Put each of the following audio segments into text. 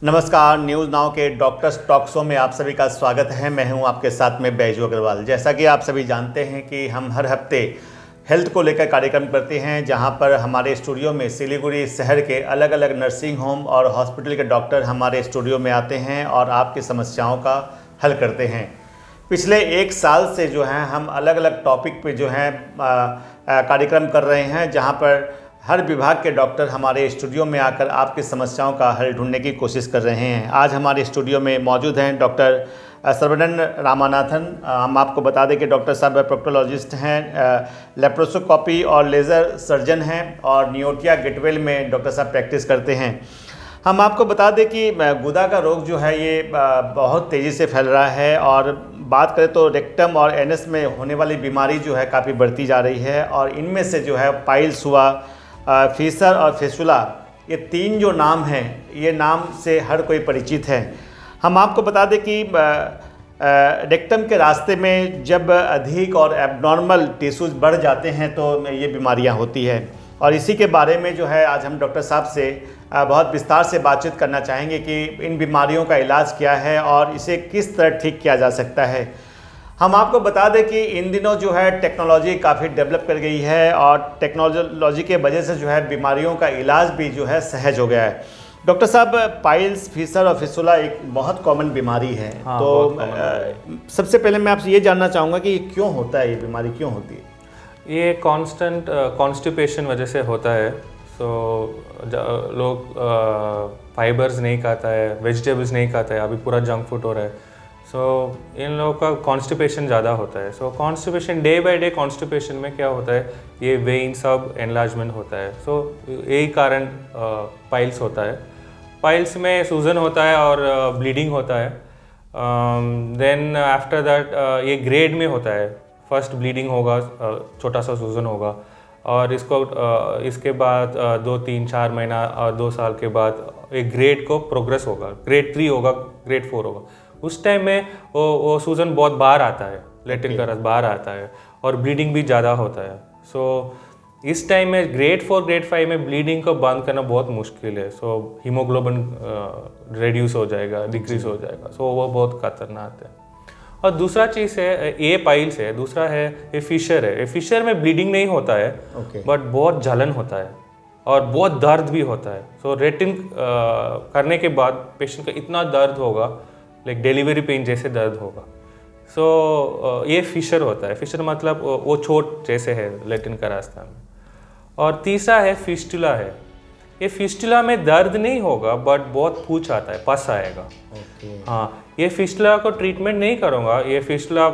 नमस्कार, news now के doctors talk show में आप सभी का स्वागत है। मैं हूं आपके साथ में बैजू अग्रवाल। जैसा कि आप सभी जानते हैं कि हम हर हफ्ते हेल्थ को लेकर कार्यक्रम करते हैं, जहां पर हमारे स्टूडियो में सिलीगुड़ी शहर के अलग अलग नर्सिंग होम और हॉस्पिटल के डॉक्टर हमारे स्टूडियो में आते हैं और आपकी समस्याओं का हल करते हैं। पिछले 1 साल से जो है हम अलग अलग टॉपिक पे जो है कार्यक्रम कर रहे हैं, जहां पर हर विभाग के डॉक्टर हमारे स्टूडियो में आकर आपकी समस्याओं का हल ढूंढने की कोशिश कर रहे हैं। आज हमारे स्टूडियो में मौजूद हैं डॉक्टर सर्वनन रामानाथन। हम आपको बता दें कि डॉक्टर साहब प्रोक्टोलॉजिस्ट हैं, लेप्रोस्कोपी और लेज़र सर्जन हैं और नियोटिया गेटवेल में डॉक्टर साहब प्रैक्टिस करते हैं। हम आपको बता दें कि गुदा का रोग जो है ये बहुत तेज़ी से फैल रहा है और बात करें तो रेक्टम और एनस में होने वाली बीमारी जो है काफ़ी बढ़ती जा रही है और इनमें से जो है पाइल्स हुआ, फीसर और फिस्टुला, ये 3 जो नाम हैं, ये नाम से हर कोई परिचित है। हम आपको बता दें कि रेक्टम के रास्ते में जब अधिक और एबनॉर्मल टिश्यूज़ बढ़ जाते हैं तो ये बीमारियां होती हैं और इसी के बारे में जो है आज हम डॉक्टर साहब से बहुत विस्तार से बातचीत करना चाहेंगे कि इन बीमारियों का इलाज क्या है और इसे किस तरह ठीक किया जा सकता है। हम आपको बता दें कि इन दिनों जो है टेक्नोलॉजी काफ़ी डेवलप कर गई है और टेक्नोलॉजी के वजह से जो है बीमारियों का इलाज भी जो है सहज हो गया है। डॉक्टर साहब, पाइल्स, फीसर और फिस्टुला एक बहुत कॉमन बीमारी है। हाँ, तो सबसे पहले मैं आपसे ये जानना चाहूँगा कि क्यों होता है, ये बीमारी क्यों होती है? ये कांस्टेंट कॉन्स्टिपेशन वजह से होता है। लोग फाइबर्स नहीं खाता है, वेजिटेबल्स नहीं खाता है, अभी पूरा जंक फूड हो रहा है। इन लोगों का कॉन्स्टिपेशन ज़्यादा होता है। Constipation day by day constipation में क्या होता है, ये वेइन सब एनलार्जमेंट होता है। यही कारण पाइल्स होता है। पाइल्स में सूजन होता है और ब्लीडिंग होता है। देन आफ्टर दैट ये ग्रेड में होता है। फर्स्ट ब्लीडिंग होगा, छोटा सा सूजन होगा और इसके बाद 2, 3, 4 महीना और 2 साल के बाद एक ग्रेड को प्रोग्रेस होगा, ग्रेड 3 होगा, ग्रेड 4 होगा। उस टाइम में वो सूजन बहुत बाहर आता है, लेटिन का रस बाहर आता है और ब्लीडिंग भी ज़्यादा होता है। इस टाइम में ग्रेड 4, ग्रेड 5 में ब्लीडिंग को बंद करना बहुत मुश्किल है। हीमोग्लोबिन रिड्यूस हो जाएगा, डिक्रीज हो जाएगा। वो बहुत खतरनाक है। और दूसरा चीज़ है, ये पाइल्स है। दूसरा है ये फिशर है। ये फिशर में ब्लीडिंग नहीं होता है, बट बहुत जलन होता है और बहुत दर्द भी होता है। रेटिन करने के बाद पेशेंट का इतना दर्द होगा, लाइक डिलीवरी पेन जैसे दर्द होगा। ये फिशर होता है। फिशर मतलब वो चोट जैसे है लेटिन का रास्ता में। और तीसरा है फिस्टुला है। ये फिस्टुला में दर्द नहीं होगा, बट बहुत पूछ आता है, पस आएगा। हाँ, ये फिस्टुला को ट्रीटमेंट नहीं करूँगा, ये फिस्टुला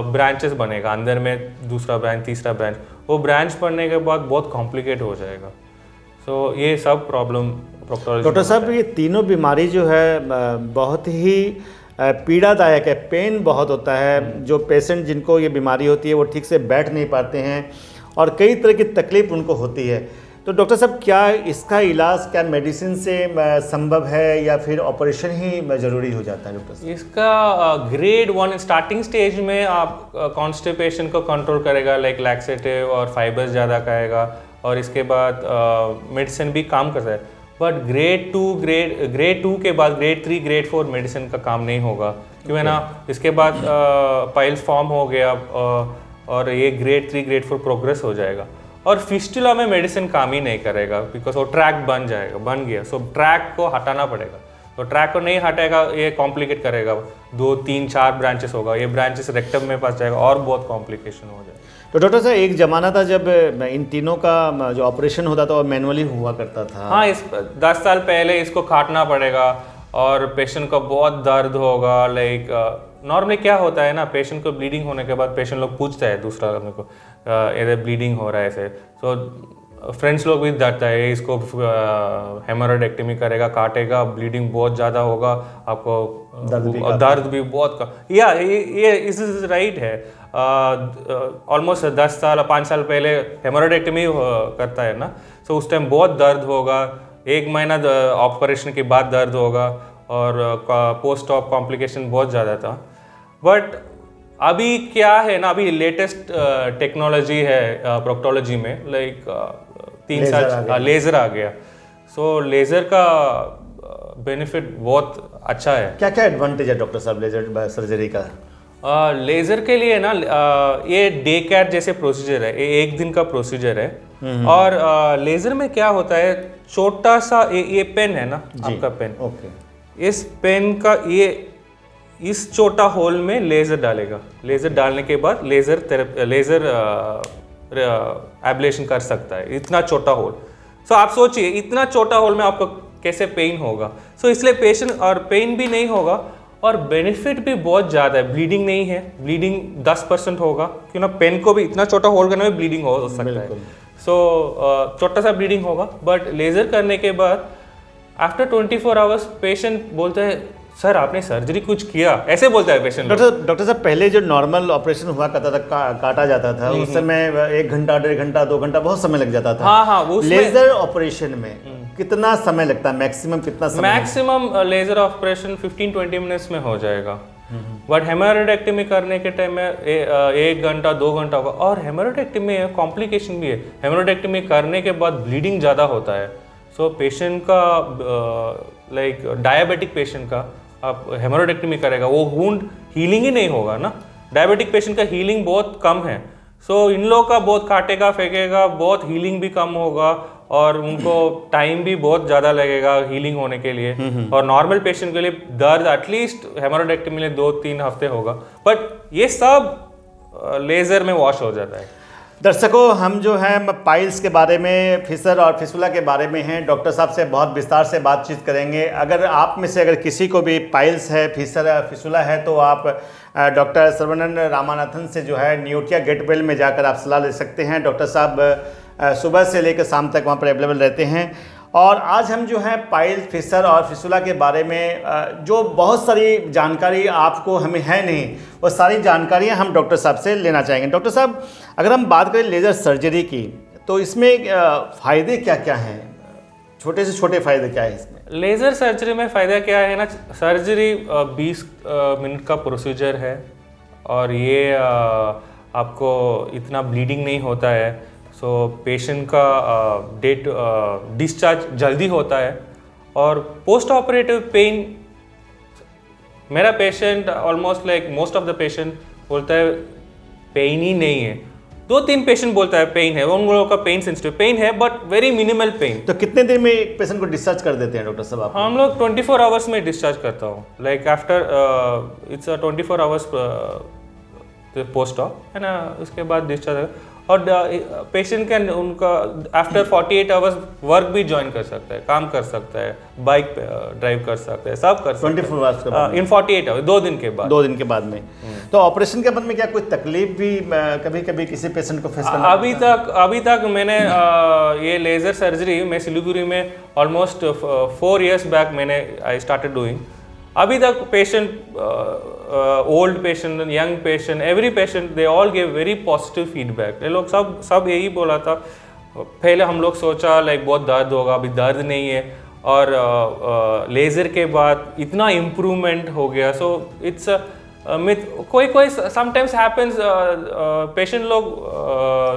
ब्रांचेस बनेगा, अंदर में दूसरा ब्रांच, तीसरा ब्रांच। वो ब्रांच पड़ने के बाद बहुत कॉम्प्लिकेट हो जाएगा। ये सब प्रॉब्लम प्रोक्टोलॉजी। डॉक्टर साहब, ये तीनों बीमारी जो है बहुत ही पीड़ादायक है, पेन बहुत होता है। जो पेशेंट जिनको ये बीमारी होती है वो ठीक से बैठ नहीं पाते हैं और कई तरह की तकलीफ उनको होती है। तो डॉक्टर साहब, क्या इसका इलाज क्या मेडिसिन से संभव है या फिर ऑपरेशन ही ज़रूरी हो जाता है? डॉक्टर साहब, इसका ग्रेड 1 स्टार्टिंग स्टेज में आप कॉन्स्टिपेशन को कंट्रोल करेगा, लाइक लैक्सेटिव और फाइबर्स ज़्यादा खाएगा और इसके बाद मेडिसिन भी काम करता है। बट ग्रेड 2 के बाद ग्रेड 3, ग्रेड 4 मेडिसिन का काम नहीं होगा, क्योंकि ना इसके बाद पाइल्स फॉर्म हो गया और ये ग्रेड 3, ग्रेड 4 प्रोग्रेस हो जाएगा। और फिस्टुला में मेडिसिन काम ही नहीं करेगा, बिकॉज वो ट्रैक बन गया। ट्रैक को हटाना पड़ेगा। ट्रैक को नहीं हटाएगा, ये कॉम्प्लिकेट करेगा। 2, 3, 4 ब्रांचेस होगा, ये ब्रांचेस रेक्टम में फंस जाएगा और बहुत कॉम्प्लिकेशन हो जाएगा। तो डॉक्टर साहब, एक ज़माना था जब इन तीनों का जो ऑपरेशन होता था वो मैनुअली हुआ करता था। हाँ, 10 साल पहले इसको काटना पड़ेगा और पेशेंट को बहुत दर्द होगा। लाइक नॉर्मली क्या होता है ना, पेशेंट को ब्लीडिंग होने के बाद पेशेंट लोग पूछता है दूसरा आदमी को, इधर ब्लीडिंग हो रहा है ऐसे। फ्रेंड्स लोग भी डरता है, इसको हेमोरेक्टमी करेगा, काटेगा, ब्लीडिंग बहुत ज़्यादा होगा, आपको दर्द भी बहुत ये इस राइट है। ऑलमोस्ट 10 साल 5 साल पहले हेमोरेक्टमी करता है ना, उस टाइम बहुत दर्द होगा। 1 महीना ऑपरेशन के बाद दर्द होगा और पोस्ट ऑप कॉम्प्लिकेशन बहुत ज़्यादा था। बट अभी क्या है ना, अभी लेटेस्ट टेक्नोलॉजी है प्रोक्टोलॉजी में, लाइक 3 साल लेज़र आ गया। लेज़र का बेनिफिट बहुत अच्छा है। क्या क्या एडवांटेज है डॉक्टर साहब लेजर सर्जरी का? लेज़र के लिए ना ये डे केयर जैसे प्रोसीजर है, ये 1 दिन का प्रोसीजर है। और लेज़र में क्या होता है, छोटा सा ये पेन है ना आपका पेन, ओके, इस पेन का ये इस छोटा होल में लेज़र डालेगा। लेज़र डालने के बाद लेज़र एब्लेशन कर सकता है, इतना छोटा होल। सो आप सोचिए इतना छोटा होल में आपको कैसे पेन होगा। सो इसलिए पेशेंट और पेन भी नहीं होगा और बेनिफिट भी बहुत ज़्यादा है। ब्लीडिंग नहीं है, ब्लीडिंग 10% होगा, क्यों ना पेन को भी इतना छोटा होल करने में ब्लीडिंग हो सकता है। सो छोटा सा ब्लीडिंग होगा, बट लेज़र करने के बाद आफ्टर 24 आवर्स पेशेंट बोलता है सर आपने सर्जरी कुछ किया, ऐसे बोलता है पेशेंट। डॉक्टर साहब पहले जो नॉर्मल ऑपरेशन हुआ करता था, काटा जाता था, उस समय 1 घंटा 1.5 घंटा 2 घंटा बहुत समय लग जाता था। हाँ, लेजर ऑपरेशन में कितना समय लगता है, मैक्सिमम कितना समय? मैक्सिमम लेजर ऑपरेशन 15-20 मिनट्स में हो जाएगा, बट हेमोरेक्टमी करने के टाइम में 1 घंटा 2 घंटा होगा। और हेमोरेक्टमी में कॉम्प्लिकेशन भी है, हेमोरेक्टमी करने के बाद ब्लीडिंग ज़्यादा होता है। सो पेशेंट का लाइक डायबिटिक पेशेंट का आप हेमोरेक्टमी करेगा, वो वुंड हीलिंग ही नहीं होगा ना। डायबिटिक पेशेंट का हीलिंग बहुत कम है। सो इन लोगों का बहुत काटेगा फेंकेगा, बहुत हीलिंग भी कम होगा और उनको टाइम भी बहुत ज़्यादा लगेगा हीलिंग होने के लिए। और नॉर्मल पेशेंट के लिए दर्द एटलीस्ट हेमोरेक्टमी में 2-3 हफ्ते होगा, बट ये सब लेज़र में वॉश हो जाता है। दर्शकों, हम जो है पाइल्स के बारे में, फिसर और फिसुला के बारे में हैं, डॉक्टर साहब से बहुत विस्तार से बातचीत करेंगे। अगर आप में से अगर किसी को भी पाइल्स है, फिसर है, फिसुला है, तो आप डॉक्टर सर्वानंद रामानाथन से जो है नियोटिया गेटवेल में जाकर आप सलाह ले सकते हैं। डॉक्टर साहब सुबह से लेकर शाम तक वहाँ पर अवेलेबल रहते हैं। और आज हम जो है पाइल्स, फिसर और फिसुला के बारे में जो बहुत सारी जानकारी आपको हमें है नहीं, वो सारी जानकारियाँ हम डॉक्टर साहब से लेना चाहेंगे। डॉक्टर साहब, अगर हम बात करें लेज़र सर्जरी की, तो इसमें फ़ायदे क्या क्या हैं? छोटे से छोटे फ़ायदे क्या है इसमें? लेज़र सर्जरी में फ़ायदा क्या है ना, सर्जरी 20 मिनट का प्रोसीजर है और ये आपको इतना ब्लीडिंग नहीं होता है। सो पेशेंट का डेट डिस्चार्ज जल्दी होता है। और पोस्ट ऑपरेटिव पेन, मेरा patient almost like most of the patient बोलता है पेन ही नहीं है। 2-3 पेशेंट बोलता है पेन है, उन लोगों का पेन सेंसिटिव पेन है बट वेरी मिनिमल पेन। तो कितने दिन में एक पेशेंट को डिस्चार्ज कर देते हैं डॉक्टर साहब आप? हम लोग 24 आवर्स में डिस्चार्ज करता हूँ, like after it's 24 hours post op है ना, उसके बाद डिस्चार्ज। और पेशेंट कैन उनका आफ्टर 48 आवर्स वर्क भी ज्वाइन कर सकता है, काम कर सकता है, बाइक ड्राइव कर सकता है, सब कर सकता है 24 आवर्स के बाद, इन 48 आवर्स, 2 दिन के बाद। 2 दिन के बाद में। तो ऑपरेशन के बाद में क्या कोई तकलीफ भी कभी कभी किसी पेशेंट को फेस करना? अभी तक मैंने ये लेज़र सर्जरी मैं सिलीगुड़ी में ऑलमोस्ट 4 years बैक मैंने आई स्टार्टेड डूइंग। अभी तक patient, old patient, young patient, every patient, they all give very positive feedback. ये लोग सब यही बोला था। पहले हम लोग सोचा लाइक बहुत दर्द होगा, अभी दर्द नहीं है, और लेज़र के बाद इतना इम्प्रूवमेंट हो गया। So it's myth. कोई समटाइम्स हैपेंस, पेशेंट लोग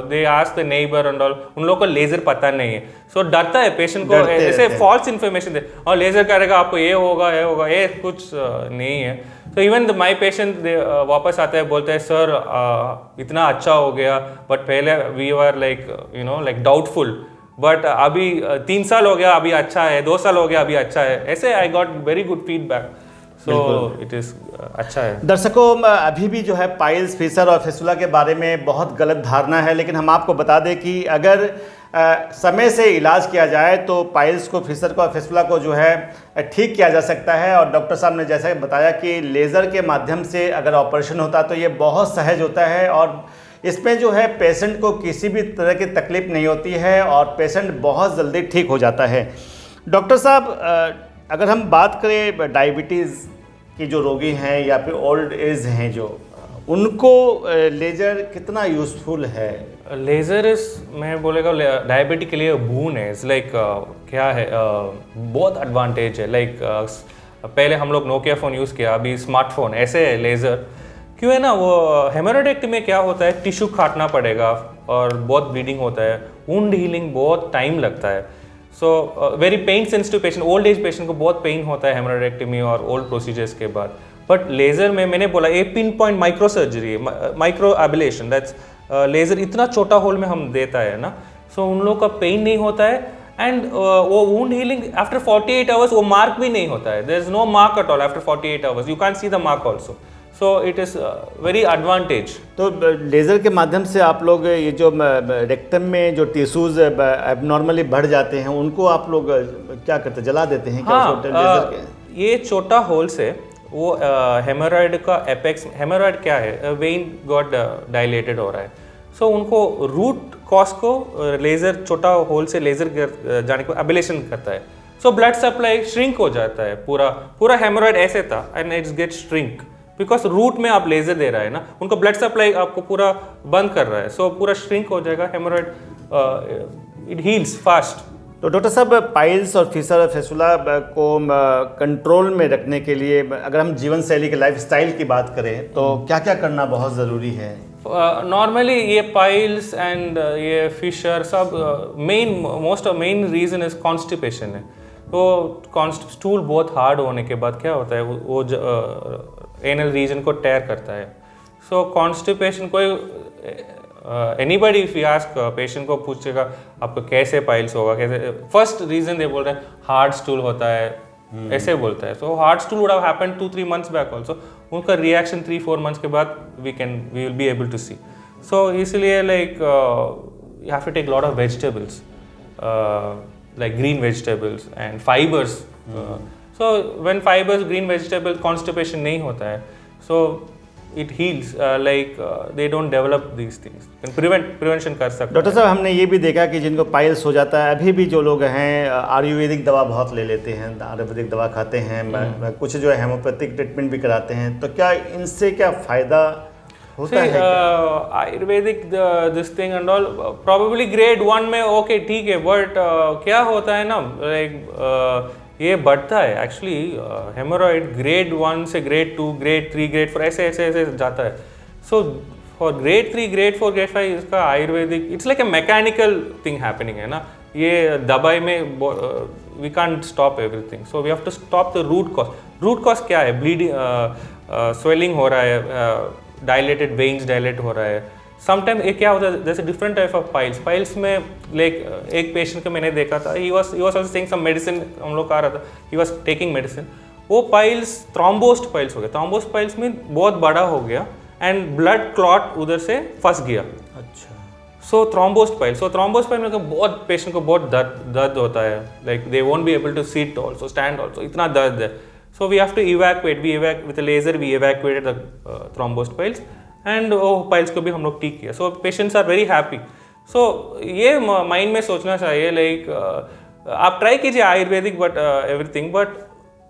they ask the neighbour and all, उन लोगों को लेज़र पता नहीं है, सो डरता है पेशेंट को, ऐसे फॉल्स इन्फॉर्मेशन दे और लेज़र करेगा आपको ये होगा, ये कुछ नहीं है। तो इवन माई पेशेंट वापस आता है, बोलते हैं सर इतना अच्छा हो गया, बट पहले we were like like doubtful, but अभी 3 साल हो गया अभी अच्छा है, 2 साल हो गया अभी अच्छा है। ऐसे I got very good feedback. So it is अच्छा है। दर्शकों, अभी भी जो है पाइल्स, फिसर और फिसुला के बारे में बहुत गलत धारणा है, लेकिन हम आपको बता दें कि अगर समय से इलाज किया जाए तो पाइल्स को, फिसर को और फिसुला को जो है ठीक किया जा सकता है। और डॉक्टर साहब ने जैसा बताया कि लेज़र के माध्यम से अगर ऑपरेशन होता तो ये बहुत सहज होता है और इसमें जो है पेशेंट को किसी भी तरह की तकलीफ नहीं होती है और पेशेंट बहुत जल्दी ठीक हो जाता है। डॉक्टर साहब, अगर हम बात करें डायबिटीज़ की जो रोगी हैं या फिर ओल्ड एज हैं जो, उनको लेज़र कितना यूज़फुल है? लेज़र इस मैं बोलेगा डायबिटिक के लिए बून है। इट्स लाइक क्या है, बहुत एडवांटेज है। लाइक पहले हम लोग नोकिया फ़ोन यूज़ किया, अभी स्मार्टफोन, ऐसे है लेज़र। क्यों है ना, वो हेमोरेक्टमी में क्या होता है, टिश्यू काटना पड़ेगा और बहुत ब्लीडिंग होता है, वुंड हीलिंग बहुत टाइम लगता है। So very pain sensitive patient, old age patient को बहुत पेन होता है हेमोरेक्टमी और ओल्ड प्रोसीजर्स के बाद। बट लेज़र में मैंने बोला ये पिन पॉइंट माइक्रो सर्जरी है, माइक्रो एबलेशन, दैट्स लेज़र इतना छोटा होल में हम देता है ना, सो उन लोगों का पेन नहीं होता है एंड वो वुंड हीलिंग आफ्टर 48 आवर्स वो मार्क भी नहीं होता है, there is no mark at all after 48 hours, you can see the mark also, so it is very advantage. तो लेज़र के माध्यम से आप लोग ये जो रेक्टम में जो टिश्यूज एबनॉर्मली बढ़ जाते हैं उनको आप लोग क्या करते हैं, जला देते हैं क्या? हाँ, लेज़र के ये छोटा होल से वो हेमोरॉइड का एपेक्स, हेमोरॉइड क्या है, वेन गॉट डायलेटेड हो रहा है, सो उनको रूट कॉज को लेज़र छोटा होल से लेज़र जाने को एबलेशन करता है, सो ब्लड सप्लाई श्रिंक हो जाता है, पूरा हेमोरॉइड ऐसे था and it's get shrink because root में आप लेज़र दे रहा है ना, उनको ब्लड सप्लाई आपको पूरा बंद कर रहा है, सो पूरा श्रिंक हो जाएगा हेमोरॉइड, इट हील्स फास्ट। तो डॉक्टर साहब पाइल्स और फिशर और फेसुला को कंट्रोल में रखने के लिए अगर हम जीवन शैली के लाइफस्टाइल की बात करें तो क्या क्या करना बहुत ज़रूरी है? नॉर्मली ये पाइल्स एंड ये फिशर सब मेन रीज़न इज कॉन्स्टिपेशन है। तो स्टूल बहुत हार्ड होने के बाद क्या होता है वो एनल रीजन को टेयर करता है, सो कॉन्स्टिपेशन कोई anybody if you ask patient को पूछेगा आपको कैसे पाइल्स होगा, कैसे, फर्स्ट रीजन दे बोल रहे हैं हार्ड स्टूल होता है, ऐसे बोलता है, so hard stool would have happened 2-3 months back also, उनका रिएक्शन 3-4 months के बाद we will be able to see, so इसलिए like you have to take lot of vegetables like green vegetables and fibers, so when fibers, green vegetables, constipation नहीं होता है, so it heals, they don't develop these things, and prevention कर सकते हैं। Doctor साहब हमने ये भी देखा कि जिनको पाइल्स हो जाता है अभी भी जो लोग हैं आयुर्वेदिक दवा बहुत ले लेते हैं, आयुर्वेदिक दवा खाते हैं, कुछ जो है हेमोपैथिक ट्रीटमेंट भी कराते हैं, तो क्या इनसे क्या फ़ायदा होता है? Ayurvedic this thing and all probably grade 1 में ओके ठीक है, बट क्या होता है ना लाइक ये बढ़ता है एक्चुअली, हेमोरॉइड ग्रेड 1 से ग्रेड 2, ग्रेड 3, ग्रेड 4 ऐसे ऐसे ऐसे जाता है, so for grade 3, grade 4, grade 5 इसका ayurvedic it's like a mechanical thing happening है ना, ये दवाई में we can't stop everything, so we have to stop the root cause. Root cause क्या है? ब्लीडिंग, स्वेलिंग हो रहा है, डायलेटेड वेन्स डायलेट हो रहा है, समटाइम ये क्या होता है जैसे डिफरेंट टाइप ऑफ पाइल्स में लाइक एक पेशेंट को मैंने देखा था, he was also taking some medicine, हम लोग आ रहा था, ही वाज टेकिंग मेडिसिन, वो पाइल्स थ्रोम्बोस्ड पाइल्स हो गया, थ्रोम्बोस्ड पाइल्स में बहुत बड़ा हो गया एंड ब्लड क्लॉट उधर से फंस गया। अच्छा, सो थ्रोम्बोस्ड पाइल में बहुत पेशेंट को बहुत दर्द होता है, like they won't be able to sit also, stand also, इतना दर्द है, so we have to evacuate, with a laser we evacuated the thrombosed piles and piles को भी हम लोग ठीक किया, so patients are very happy, so ये माइंड में सोचना चाहिए लाइक आप ट्राई कीजिए ayurvedic but everything, but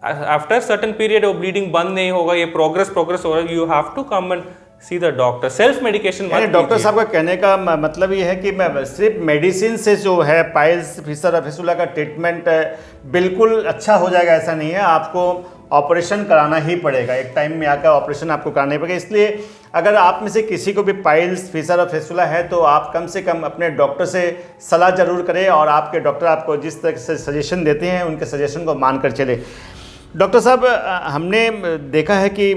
after certain period वो ब्लीडिंग बंद नहीं होगा, ये प्रोग्रेस हो रहा है, you have to come and see the doctor, self medication मत। डॉक्टर साहब का कहने का मतलब ये है कि सिर्फ मेडिसिन से जो है पाइल्स फिशर और फिसुला का ट्रीटमेंट बिल्कुल अच्छा हो जाएगा ऐसा नहीं है, आपको ऑपरेशन कराना ही पड़ेगा, एक टाइम में आकर ऑपरेशन आपको कराना ही पड़ेगा। इसलिए अगर आप में से किसी को भी पाइल्स फिशर और फिसुला है तो आप कम से कम अपने डॉक्टर से सलाह जरूर करें और आपके डॉक्टर आपको जिस तरह से सजेशन देते हैं उनके सजेशन को मान कर चले। डॉक्टर साहब हमने देखा है कि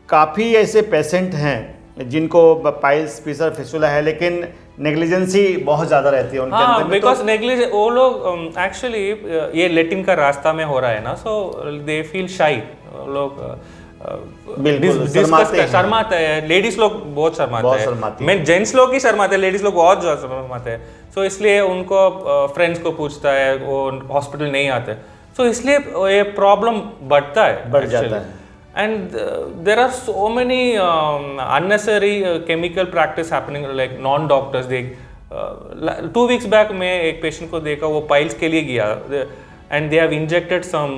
काफ़ी ऐसे पेशेंट हैं जिनको पाइल्स फिशर फिसुला है लेकिन नेग्लिजेंसी बहुत ज़्यादा रहती है उनके अंदर, बिकॉज नेग्लिजेंस वो लोग एक्चुअली ये लेटिन का रास्ता में हो रहा है ना, सो दे फील शाई, लोग शर्माते हैं, लेडीज लोग बहुत शर्माते हैं, जेंट्स लोग ही शर्माते हैं, लेडीज लोग बहुत ज़्यादा शर्माते हैं, सो इसलिए उनको फ्रेंड्स को पूछता है, वो हॉस्पिटल नहीं आते, सो इसलिए ये प्रॉब्लम बढ़ जाता है। And there are so many unnecessary chemical practice happening, like non-doctors. They 2 weeks back मैं एक पेशेंट को देखा, वो पाइल्स के लिए गया and they have injected some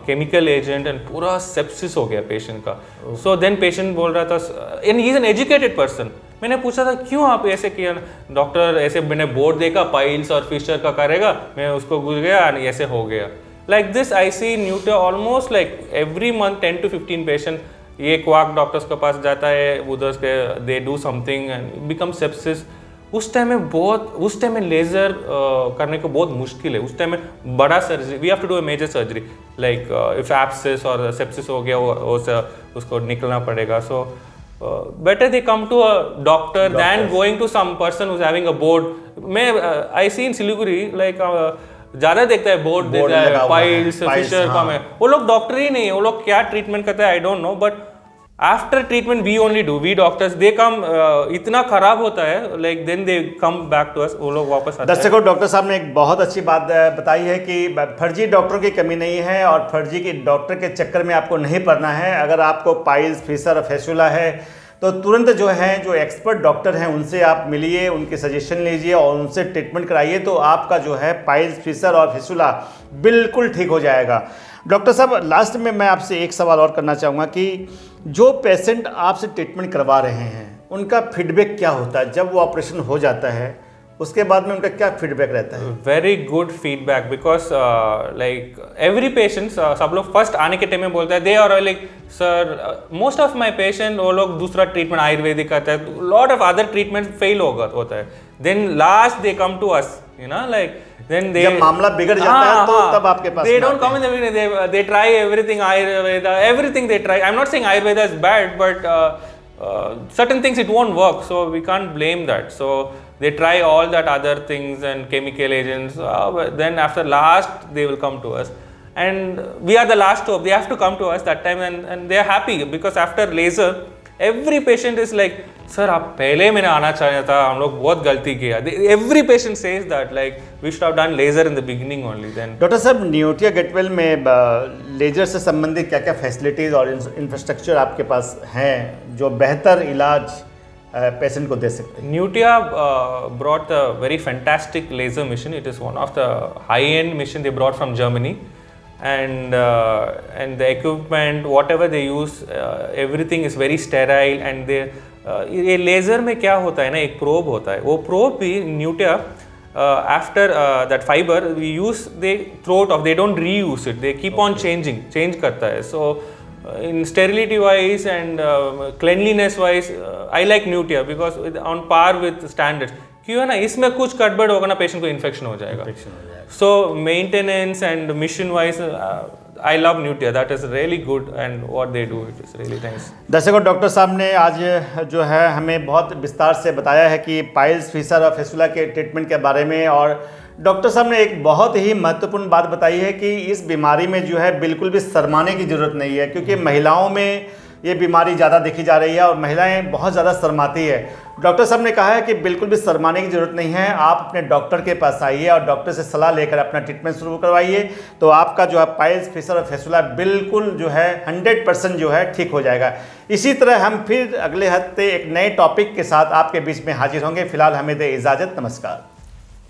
chemical agent and पूरा sepsis हो गया पेशेंट का। So then पेशेंट बोल रहा था, and he is an educated person, मैंने पूछा था क्यों आप ऐसे किया? डॉक्टर ऐसे मैंने बोर्ड देखा पाइल्स और फिशर का करेगा, मैं उसको घुस गया और ऐसे हो गया। Like this I see Newton almost like every month 10 to 15 patient, ये क्वाक डॉक्टर्स के पास जाता है, उधर से they do something and become sepsis, उस टाइम में लेज़र करने को बहुत मुश्किल है। उस टाइम में बड़ा surgery, we have to do a major surgery, like if abscess और सेप्सिस हो गया उसको निकलना पड़ेगा। सो better they come to a doctor than going to some person who's having a board. मैं I see in Siliguri like ज़्यादा देखता है बोर्ड देखता है, पाइल्स फिशर का में, वो लोग डॉक्टर ही नहीं है, वो लोग क्या ट्रीटमेंट करते हैं I don't know, but after treatment we only do, we doctors they come, इतना खराब होता है like then they come back to us, वो लोग वापस आते हैं। दर्शकों, डॉक्टर साहब ने एक बहुत अच्छी बात बताई है कि फर्जी डॉक्टरों की कमी नहीं है और फर्जी के डॉक्टर के चक्कर में आपको नहीं पड़ना है। अगर आपको पाइल्स फिशर और फैसुला है तो तुरंत जो एक्सपर्ट डॉक्टर हैं उनसे आप मिलिए, उनके सजेशन लीजिए और उनसे ट्रीटमेंट कराइए, तो आपका जो है पाइल्स फिशर और फिसुला बिल्कुल ठीक हो जाएगा। डॉक्टर साहब, लास्ट में मैं आपसे एक सवाल और करना चाहूँगा कि जो पेशेंट आपसे ट्रीटमेंट करवा रहे हैं उनका फीडबैक क्या होता है जब वो ऑपरेशन हो जाता है, उसके बाद में उनका क्या फीडबैक रहता है? Very good feedback, because like every patient, सब लोग फर्स्ट आने के टाइम में बोलता है, they are like sir most of my patient, वो लोग दूसरा ट्रीटमेंट आयुर्वेदिक करता है, lot of other treatment fail होता है, then last they come to us, you know, like then they, जब मामला बिगड़ जाता है तो तब आपके पास they don't come in the beginning, they try everything, Ayurveda, everything they try. I'm not saying Ayurveda is bad, but certain things it won't work, so we can't blame that. So they try all that other things and chemical agents, then after last they will come to us, and we are the last hope. They have to come to us that time, and they are happy because after laser every patient is like, sir आप पहले मैंने आना चाहिए था, हम लोग बहुत गलती किया। Every patient says that like we should have done laser in the beginning only. Then doctor साहब, न्यूटिया गेटवेल में लेजर से संबंधित क्या क्या फैसिलिटीज़ और इंफ्रास्ट्रक्चर आपके पास हैं जो बेहतर इलाज पेशेंट को दे सकते हैं? Neotia brought a very fantastic laser machine. It is one of the high-end machine they brought from Germany, and the equipment, whatever they use, everything is very sterile, and they ये लेज़र में क्या होता है ना, एक प्रोब होता है, वो प्रोब भी Neotia after that fiber we use, they throw it off, they don't reuse it, they keep on change करता है। So in sterility wise and cleanliness wise I like Neotia because on par with standards. क्यों है ना, इसमें कुछ गड़बड़ होगा ना पेशेंट को इन्फेक्शन हो जाएगा। So maintenance and mission wise I love Nutia. That is really good, and what they do, it is really nice. दर्शकों, डॉक्टर साहब ने आज जो है हमें बहुत विस्तार से बताया है कि पाइल्स फिशर और फिसुला के ट्रीटमेंट के बारे में, और डॉक्टर साहब ने एक बहुत ही महत्वपूर्ण बात बताई है कि इस बीमारी में जो है बिल्कुल भी शर्माने की ज़रूरत नहीं है, क्योंकि महिलाओं में ये बीमारी ज़्यादा देखी जा रही है और महिलाएं बहुत ज़्यादा शर्माती है। डॉक्टर साहब ने कहा है कि बिल्कुल भी शर्माने की ज़रूरत नहीं है, आप अपने डॉक्टर के पास आइए और डॉक्टर से सलाह लेकर अपना ट्रीटमेंट शुरू करवाइए, तो आपका जो है पाइल्स फिशर और फिसुला बिल्कुल जो है 100% जो है ठीक हो जाएगा। इसी तरह हम फिर अगले हफ्ते एक नए टॉपिक के साथ आपके बीच में हाजिर होंगे। फिलहाल हमें दे इजाज़त, नमस्कार।